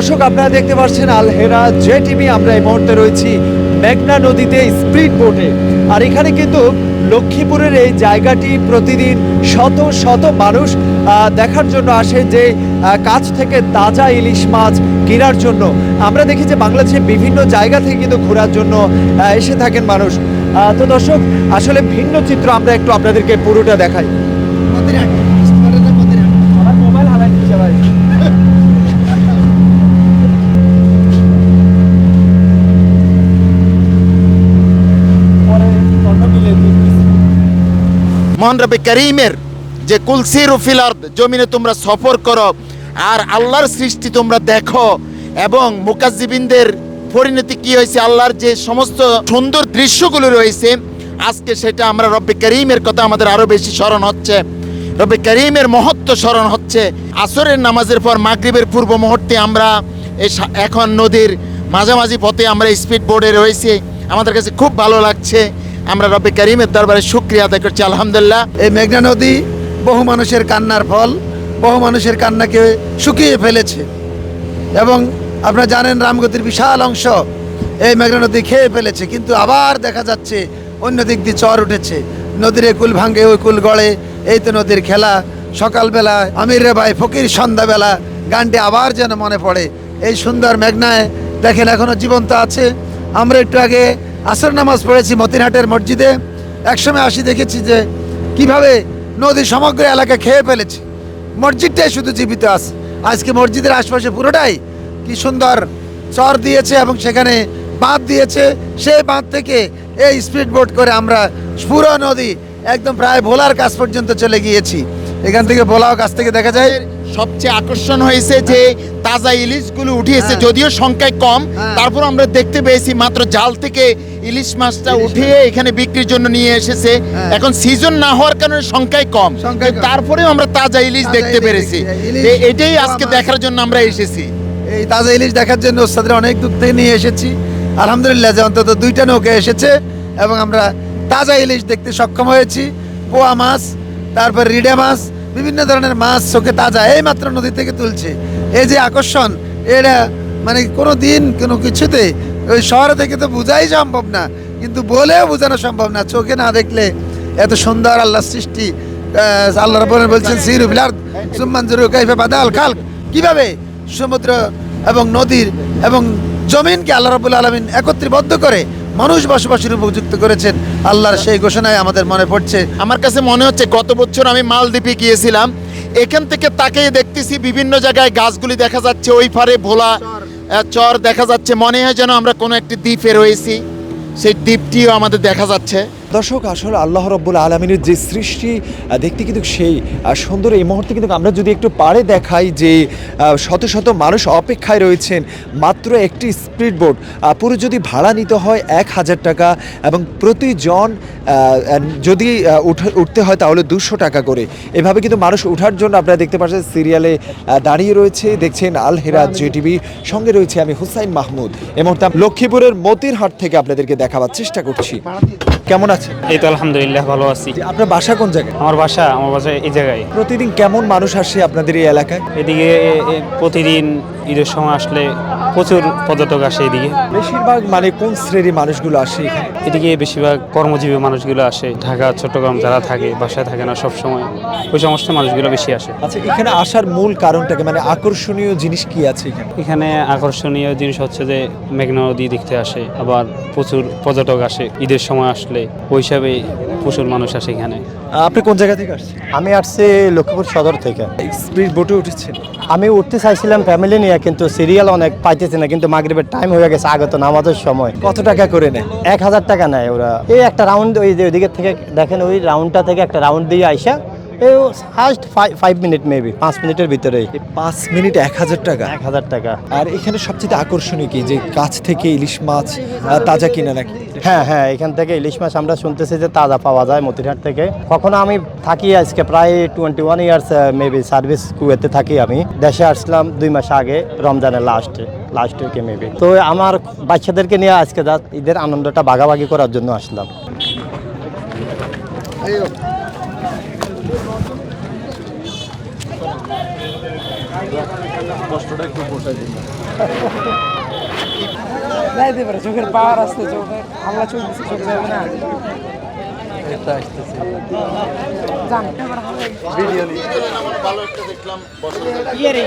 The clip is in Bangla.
দর্শক আপনারা দেখতে পাচ্ছেন আল হেরা জেটিভি। আমরা এই মুহূর্তে রয়েছি মেঘনা নদীতে স্পিড বোটে। আর এখানে কিন্তু লক্ষ্মীপুরের এই জায়গাটি প্রতিদিন শত শত মানুষ দেখার জন্য আসে যে কাছ থেকে তাজা ইলিশ মাছ কেনার জন্য। আমরা দেখি যে বাংলাদেশের বিভিন্ন জায়গা থেকে কিন্তু ঘোরার জন্য এসে থাকেন মানুষ। তো দর্শক আসলে ভিন্ন চিত্র আমরা একটু আপনাদেরকে পুরোটা দেখাই। মোবাইল হারাই দিচ্ছে ভাই। মহান রব্বে করিমের যে কুলসির ফিল আরদ, জমিনে তোমরা সফর করো আর আল্লাহর সৃষ্টি তোমরা দেখো এবং মুকাজ্জিবিনদের পরিণতি কি হয়েছে, আল্লাহর যে সমস্ত সুন্দর দৃশ্যগুলো রয়েছে, আজকে সেটা আমরা রব্বে করিমের কথা আমাদের আরো বেশি স্মরণ হচ্ছে, রব্বে করিমের মহত্ব স্মরণ হচ্ছে। আসরের নামাজের পর মাগরিবের পূর্ব মুহূর্তে আমরা এখন নদীর মাঝামাঝি পথে আমরা স্পিড বোর্ডে রয়েছি। আমাদের কাছে খুব ভালো লাগছে। আমরা রব্বে করিমের দরবারে শুকরিয়া আদায় করছি, আলহামদুলিল্লাহ। এই মেঘনা নদী বহু মানুষের কান্নার ফল, বহু মানুষের কান্নাকে শুকিয়ে ফেলেছে এবং আপনারা জানেন রামগতির বিশাল অংশ এই মেঘনা নদী খেয়ে ফেলেছে। কিন্তু আবার দেখা যাচ্ছে অন্য দিক দিয়ে চর উঠেছে, নদীর এই কুল ভাঙ্গে ওই কুল গড়ে, এই তো নদীর খেলা। সকালবেলা আমির রে ভাই ফকির সন্ধ্যাবেলা গানটি আবার যেন মনে পড়ে। এই সুন্দর মেঘনায় দেখেন এখনো জীবন্ত আছে। আমরা একটু আগে আসর নামাজ পড়েছি মতিনহাটের মসজিদে। একসময় আসি দেখেছি যে কিভাবে নদী সমগ্র এলাকা খেয়ে ফেলেছে, মসজিদটাই শুধু জীবিত আছে। আজকে মসজিদের আশপাশে পুরোটাই কি সুন্দর চর দিয়েছে এবং সেখানে বাঁধ দিয়েছে। সেই বাঁধ থেকে এই স্পিড বোট করে আমরা পুরো নদী একদম প্রায় ভোলার কাছ পর্যন্ত চলে গিয়েছি। এখান থেকে ভোলাও কাছ থেকে দেখা যায়। সবচেয়ে আকর্ষণ হয়েছে যে তাজা ইলিশগুলো উঠিয়েছে, যদিও সংখ্যায় কম, তারপর আমরা দেখতে পেয়েছি মাত্র জাল থেকে ইলিশ মাছটা উঠিয়ে এখানে বিক্রির জন্য নিয়ে এসেছে। এখন সিজন না হওয়ার কারণে সংখ্যায় কম, তারপরেও আমরা তাজা ইলিশ দেখতে পেরেছি। এটাই আজকে দেখার জন্য আমরা এসেছি। এই তাজা ইলিশ দেখার জন্য ওস্তাদের অনেক দূর থেকে নিয়ে এসেছি। আলহামদুলিল্লাহ যে অন্তত 2টা নৌকা এসেছে এবং আমরা তাজা ইলিশ দেখতে সক্ষম হয়েছি। পোয়া মাছ, তারপর রিডা মাছ, বিভিন্ন ধরনের মাছ চোখে তাজা এই মাত্র নদী থেকে তুলছে। এই যে আকর্ষণ, এটা মানে কোনো দিন কোনো কিছুতে ওই শহরে থেকে তো বোঝাই সম্ভব না, কিন্তু বলেও বোঝানো সম্ভব না। চোখে না দেখলে এত সুন্দর আল্লাহ সৃষ্টি। আল্লাহ রাব্বুল বলছেন সিরু ফিল আরদ সুম্মা আনজুরু কাইফা বাদাল খালক, কিভাবে সমুদ্র এবং নদীর এবং জমিনকে আল্লাহ রাব্বুল আলামিন একত্রিবদ্ধ করে মানুষ বসবাসের উপযুক্ত করেছেন, আল্লাহর সেই ঘোষণায় আমাদের মনে পড়ছে। আমার কাছে মনে হচ্ছে গত বছর আমি মালদ্বীপে গিয়েছিলাম, এখান থেকে তাকিয়ে দেখতেছি বিভিন্ন জায়গায় গাছগুলি দেখা যাচ্ছে, ওই পারে ভোলা চর দেখা যাচ্ছে, মনে হয় যেন আমরা কোনো একটি দ্বীপে রয়েছি, সেই দ্বীপটিও আমাদের দেখা যাচ্ছে। দর্শক আসলে আল্লাহ রাব্বুল আলামিনের যে সৃষ্টি দেখতে কিন্তু সেই সুন্দর। এই মুহূর্তে কিন্তু আমরা যদি একটু পাড়ে দেখাই যে শত শত মানুষ অপেক্ষায় রয়েছেন মাত্র একটি স্পিড বোট। পুরো যদি ভাড়া নিতে হয় 1000 টাকা এবং প্রতিজন যদি উঠতে হয় তাহলে 200 টাকা করে। এভাবে কিন্তু মানুষ ওঠার জন্য আপনারা দেখতে পাচ্ছেন সিরিয়ালে দাঁড়িয়ে রয়েছে। দেখছেন আল হেরা জেটিভি, সঙ্গে রয়েছে আমি হুসাইন মাহমুদ। এই মুহূর্তে লক্ষ্মীপুরের মতিরহাট থেকে আপনাদেরকে দেখাবার চেষ্টা করছি। কেমন আছেন? এই তো আলহামদুলিল্লাহ ভালো আছি। আপনার বাসা কোন জায়গায়? আমার বাসা এই জায়গায়। প্রতিদিন কেমন মানুষ আসে আপনাদের এই এলাকায়? এদিকে প্রতিদিন ঈদের সময় আসলে প্রচুর পর্যটক আসে এদিকে। বেশিরভাগ মানে কোন শ্রেণীর মানুষগুলো আসে এখানে? এদিকে বেশিরভাগ কর্মজীবী মানুষগুলো আসে, ঢাকা চট্টগ্রাম যারা থাকে, বাসায় থাকে না সব সময়, ওই সমস্ত মানুষগুলো বেশি আসে। আচ্ছা, এখানে আসার মূল কারণটাকে মানে আকর্ষণীয় জিনিস কি আছে এখানে? এখানে আকর্ষণীয় জিনিস হচ্ছে যে মেঘনা নদী দেখতে আসে, আবার প্রচুর পর্যটক আসে ঈদের সময় আসলে, ওই হিসাবে প্রচুর মানুষ আসে এখানে। আপনি কোন জায়গা থেকে আসছেন? আমি আসছি লক্ষ্মীপুর সদর থেকে। স্পিড বোটে উঠেছেন? আমি উঠতে চাইছিলাম ফ্যামিলি নিয়ে, কিন্তু সিরিয়াল অনেক পাইতেছি না, কিন্তু মাগরিবের টাইম হয়ে গেছে, আগে তো নামাজের সময়। কত টাকা করে নেয়? 1000 টাকা নেয় ওরা। এই একটা রাউন্ড, ওই যে ওইদিকে থেকে দেখেন, ওই রাউন্ডটা থেকে একটা রাউন্ড দিয়ে আইসা ফার্স্ট 5 মিনিট, মেবি 5 মিনিটের ভিতরেই। 5 মিনিট 1000 টাকা? 1000 টাকা। আর এখানে সবচেয়ে আকর্ষণীয় কি যে কাছ থেকে ইলিশ মাছ তাজা কিনা নাকি? হ্যাঁ হ্যাঁ, এখান থেকে ইলিশ মাছ আমরা শুনতেছি যে তাজা পাওয়া যায় মতিরহাট থেকে। কখনো আমি থাকি আজকে প্রায় 21 ইয়ার্স মেবি সার্ভিস কুয়েতে থাকি। আমি দেশে আসলাম 2 মাস আগে, রমজানের লাস্ট উইকে মেবি। তো আমার বাচ্চাদেরকে নিয়ে আজকে ঈদের আনন্দটা ভাগাভাগি করার জন্য আসলাম। কষ্টটা একটু পোষায় দিন। যাইতে পারে, চোখের পাওয়ার আসতে, চোখের হামলা চলতেছে, চোখ যাবে না। এটা আসতেছে যান ভিডিও নিয়ে ভালো একটা দেখলাম ইয়ে রে